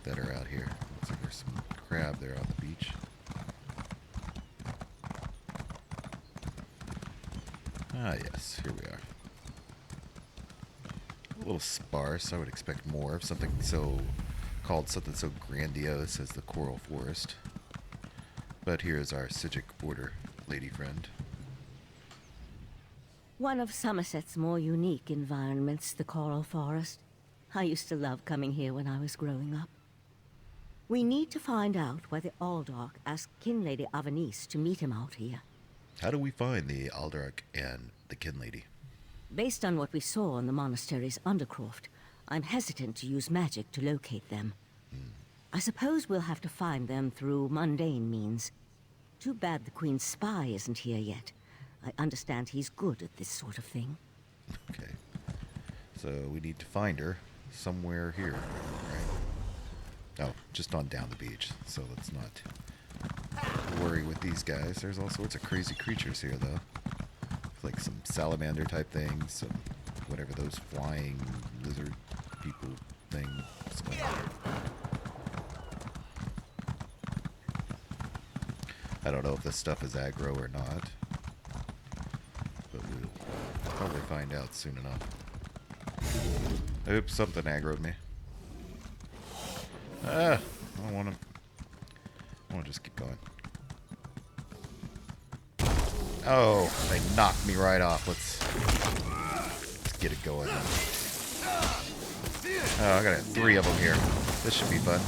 that are out here. Looks like there's some crab there on the beach. Ah yes, here we are. A little sparse. I would expect more of something so grandiose as the Coral Forest. But here's our Psijic Order lady friend. One of Somerset's more unique environments, the Coral Forest. I used to love coming here when I was growing up. We need to find out why the Aldark asked Kinlady Avanice to meet him out here. How do we find the Aldark and the Kinlady? Based on what we saw in the monastery's undercroft, I'm hesitant to use magic to locate them. I suppose we'll have to find them through mundane means. Too bad the Queen's spy isn't here yet. I understand he's good at this sort of thing. Okay. So we need to find her somewhere here. Right. Oh, just on down the beach. So let's not worry with these guys. There's all sorts of crazy creatures here, though. Like some salamander type things, some whatever those flying lizard people things. I don't know if this stuff is aggro or not, but we'll probably find out soon enough. Oops, something aggroed me. I don't want to. I want to just keep going. Oh, they knocked me right off. Let's get it going. Oh, I got 3 of them here. This should be fun.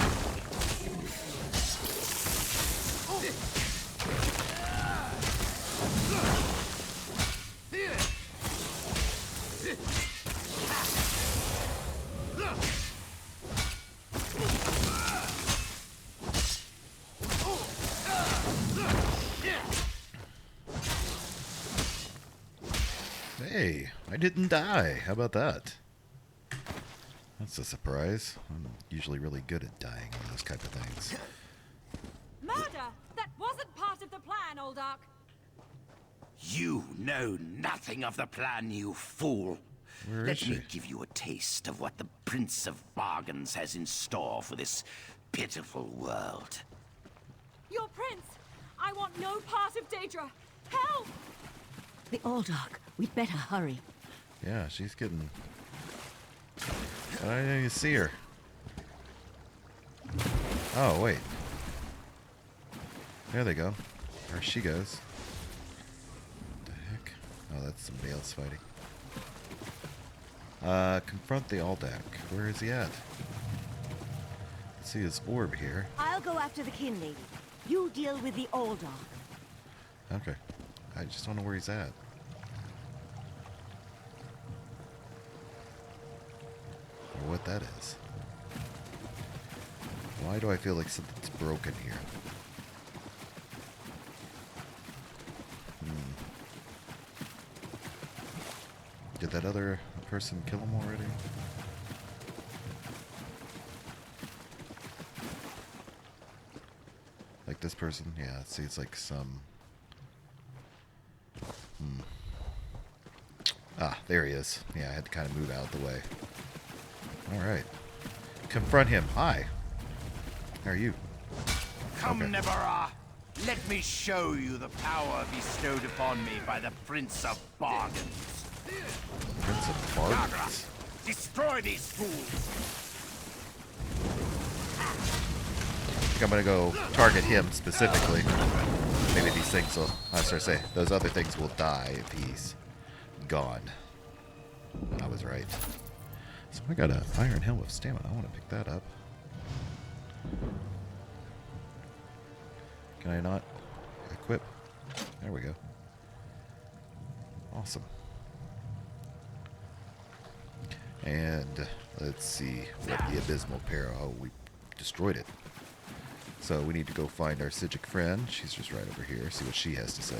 Hey, I didn't die. How about that? That's a surprise. I'm usually really good at dying on those type of things. Murder! That wasn't part of the plan, Oldark. You know nothing of the plan, you fool. Where is Let she? me give you a taste of what the Prince of Bargains has in store for this pitiful world. Your prince! I want no part of Daedra! Help! The Aldark. We'd better hurry. Yeah, she's getting... I don't even see her. Oh, wait. There they go. There she goes. What the heck? Oh, that's somebody else fighting. Confront the Aldak. Where is he at? Let's see his orb here. I'll go after the Kinlady. You deal with the Aldark. Okay. I just don't know where he's at. Or what that is. Why do I feel like something's broken here? Did that other person kill him already? Like this person? Yeah, see, it's like some... Ah, there he is. Yeah, I had to kind of move out of the way. Alright. Confront him. Hi. How are you? Come, Okay. Nebara. Let me show you the power bestowed upon me by the Prince of Bargains. Prince of Bargains. Destroy these fools. I think I'm gonna go target him specifically. Maybe these things will... I was trying to say, those other things will die if he's gone. I was right. So I got an Iron Helm of Stamina. I want to pick that up. Can I not equip? There we go. Awesome. And let's see what the Abysmal Peril. Oh, we destroyed it. So we need to go find our Psijic friend. She's just right over here. See what she has to say.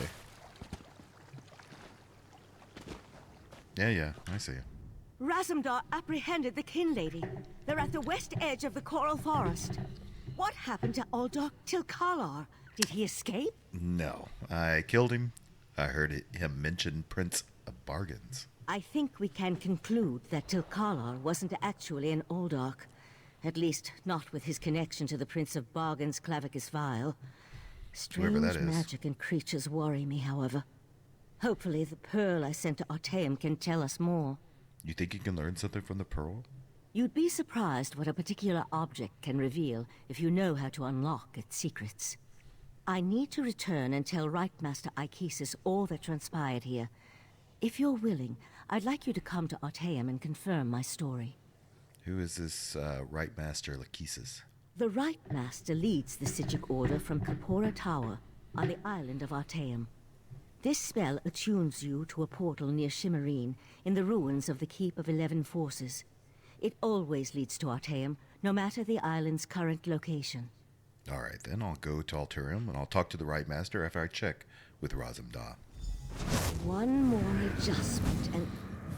Yeah, I see her. Razumdar apprehended the Kinlady. They're at the west edge of the Coral Forest. What happened to Aldark Tilkalar? Did he escape? No, I killed him. I heard him mention Prince of Bargains. I think we can conclude that Tilkalar wasn't actually an Aldark. At least, not with his connection to the Prince of Bargains' Clavicus Vial. Strange Whoever that is. magic and creatures worry me, however. Hopefully the pearl I sent to Artaeum can tell us more. You think you can learn something from the pearl? You'd be surprised what a particular object can reveal if you know how to unlock its secrets. I need to return and tell Rightmaster Aikesis all that transpired here. If you're willing, I'd like you to come to Artaeum and confirm my story. Who is this Right Master Lachesis? The Rightmaster leads the Psijic Order from Kapora Tower on the island of Artaeum. This spell attunes you to a portal near Shimmerin in the ruins of the Keep of 11 Forces. It always leads to Artaeum, no matter the island's current location. Alright, then I'll go to Artaeum and I'll talk to the Right Master after I check with Razumdar. One more adjustment, and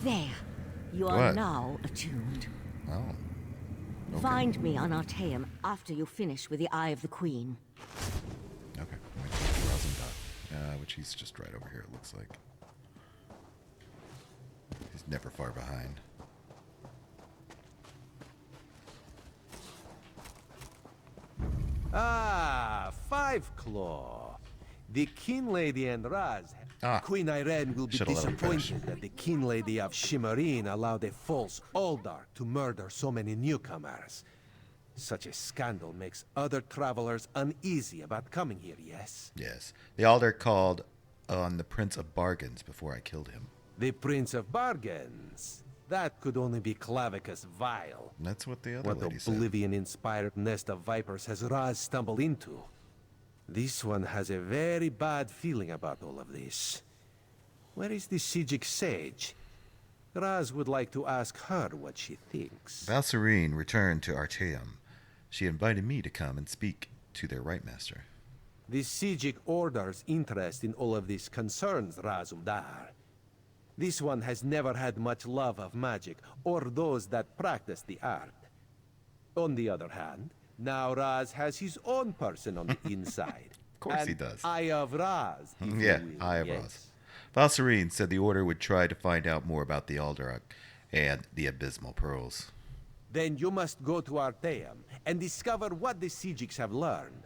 there. You are What? now attuned. Oh. Okay. Find me on Artaeum after you finish with the Eye of the Queen. Okay. Wait, Rosenbach, which he's just right over here, it looks like. He's never far behind. Ah, Five Claw. The Kinlady and Raz. Queen Ayrenn will be Should've let him finish. disappointed that the Kinlady of Shimmerin allowed a false Oleanderr to murder so many newcomers. Such a scandal makes other travelers uneasy about coming here, yes? Yes. The Oleanderr called on the Prince of Bargains before I killed him. The Prince of Bargains. That could only be Clavicus Vile. That's what the other What lady said. oblivion-inspired nest of vipers has Raz stumbled into? This one has a very bad feeling about all of this. Where is the Psijic sage? Raz would like to ask her what she thinks. Valserine returned to Artaeum. She invited me to come and speak to their Right Master. The Psijic Order's interest in all of this concerns Razumdar. This one has never had much love of magic, or those that practice the art. On the other hand, now Raz has his own person on the inside. Of course he does. Eye of Raz. if you Yeah, will, Eye of yes. Raz. Valserine said the Order would try to find out more about the Alderac and the Abysmal Pearls. Then you must go to Artaeum and discover what the Psijics have learned.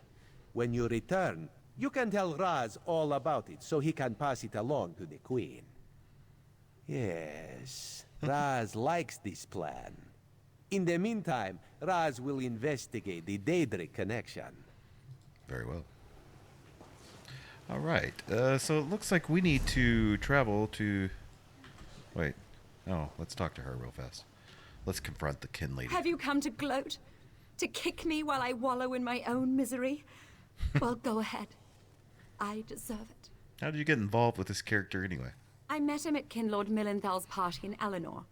When you return, you can tell Raz all about it so he can pass it along to the Queen. Yes, Raz likes this plan. In the meantime, Raz will investigate the Daedric connection. Very well. All right. So it looks like we need to travel to... Wait. Oh, let's talk to her real fast. Let's confront the Kinlady. Have you come to gloat? To kick me while I wallow in my own misery? Well, go ahead. I deserve it. How did you get involved with this character anyway? I met him at Kinlord Millenthal's party in Alinor.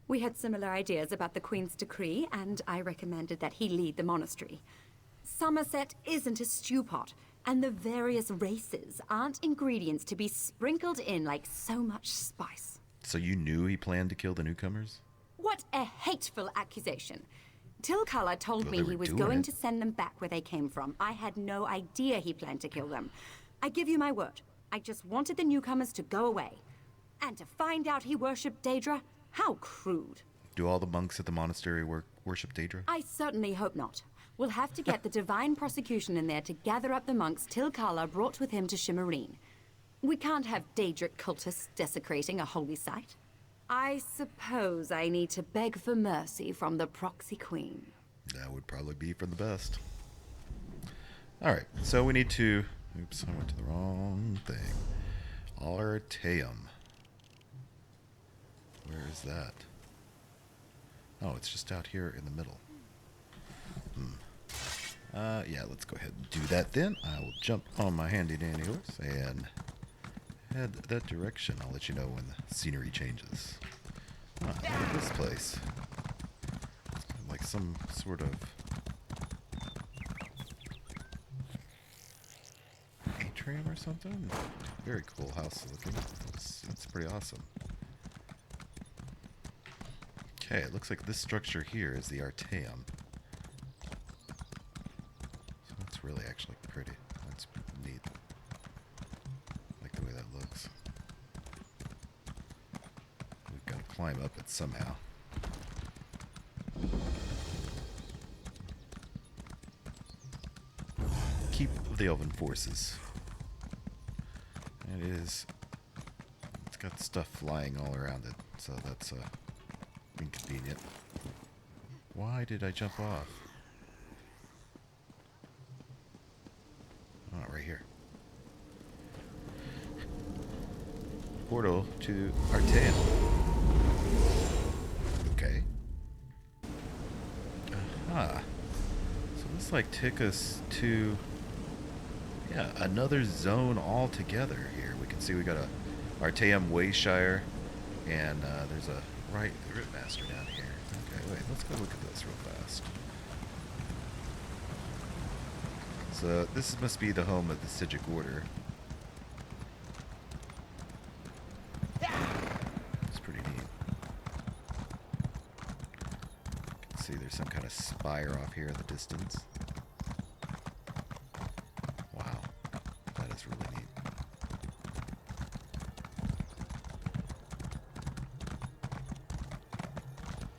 We had similar ideas about the Queen's decree, and I recommended that he lead the monastery. Somerset isn't a stew pot, and the various races aren't ingredients to be sprinkled in like so much spice. So you knew he planned to kill the newcomers? What a hateful accusation. Tilkala told Well, me they were he was doing going it. to send them back where they came from. I had no idea he planned to kill them. I give you my word. I just wanted the newcomers to go away. And to find out he worshipped Daedra? How crude. Do all the monks at the monastery worship Daedra? I certainly hope not. We'll have to get the divine prosecution in there to gather up the monks Tilkala brought with him to Shimmerin. We can't have Daedric cultists desecrating a holy site. I suppose I need to beg for mercy from the Proxy Queen. That would probably be for the best. Alright, so we need to... Oops, I went to the wrong thing. Artaeum. Where is that? Oh, it's just out here in the middle. Yeah, let's go ahead and do that then. I will jump on my handy dandy horse and head that direction. I'll let you know when the scenery changes. Look at this place. It's kind of like some sort of atrium or something. Very cool house looking. It's pretty awesome. Okay, it looks like this structure here is the Artaeum. So that's really actually pretty. That's neat. I like the way that looks. We've got to climb up it somehow. Keep of the Elven Forces. It's got stuff flying all around it, so that's inconvenient. Why did I jump off? Oh, right here. Portal to Artaeum. Okay. Aha. So this like take us to another zone altogether here. We can see we got a Artaeum Wayshire, and there's a the Rip Master down here. Okay, wait, let's go look at this real fast. So this must be the home of the Psijic Order. spire off here in the distance. Wow, that is really neat.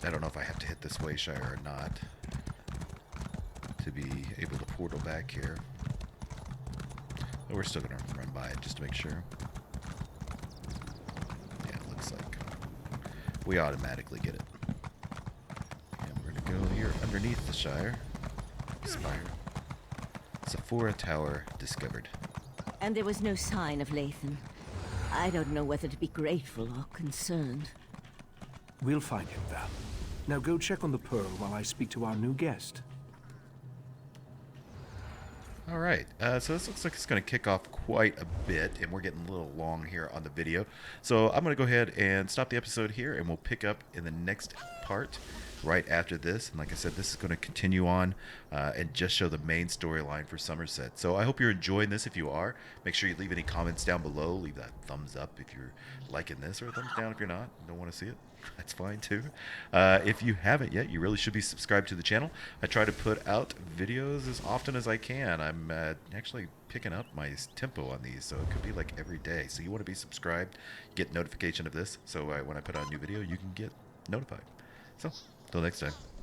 I don't know if I have to hit this Wayshire or not to be able to portal back here. But we're still going to run by it just to make sure. Yeah, it looks like we automatically get it. And we're going to go here underneath the Shire spire. Sephora Tower discovered. And there was no sign of Lathan. I don't know whether to be grateful or concerned. We'll find him, Val. Now go check on the Pearl while I speak to our new guest. All right, so this looks like it's going to kick off quite a bit, and we're getting a little long here on the video. So I'm going to go ahead and stop the episode here, and we'll pick up in the next part right after this. And like I said, this is going to continue on and just show the main storyline for Somerset. So I hope you're enjoying this. If you are, make sure you leave any comments down below. Leave that thumbs up if you're liking this, or a thumbs down if you're not. Don't want to see it. That's fine too. If you haven't yet, you really should be subscribed to the channel. I try to put out videos as often as I can. I'm actually picking up my tempo on these, so it could be like every day. So you want to be subscribed, get notification of this, so when I put out a new video, you can get notified. So, till next time.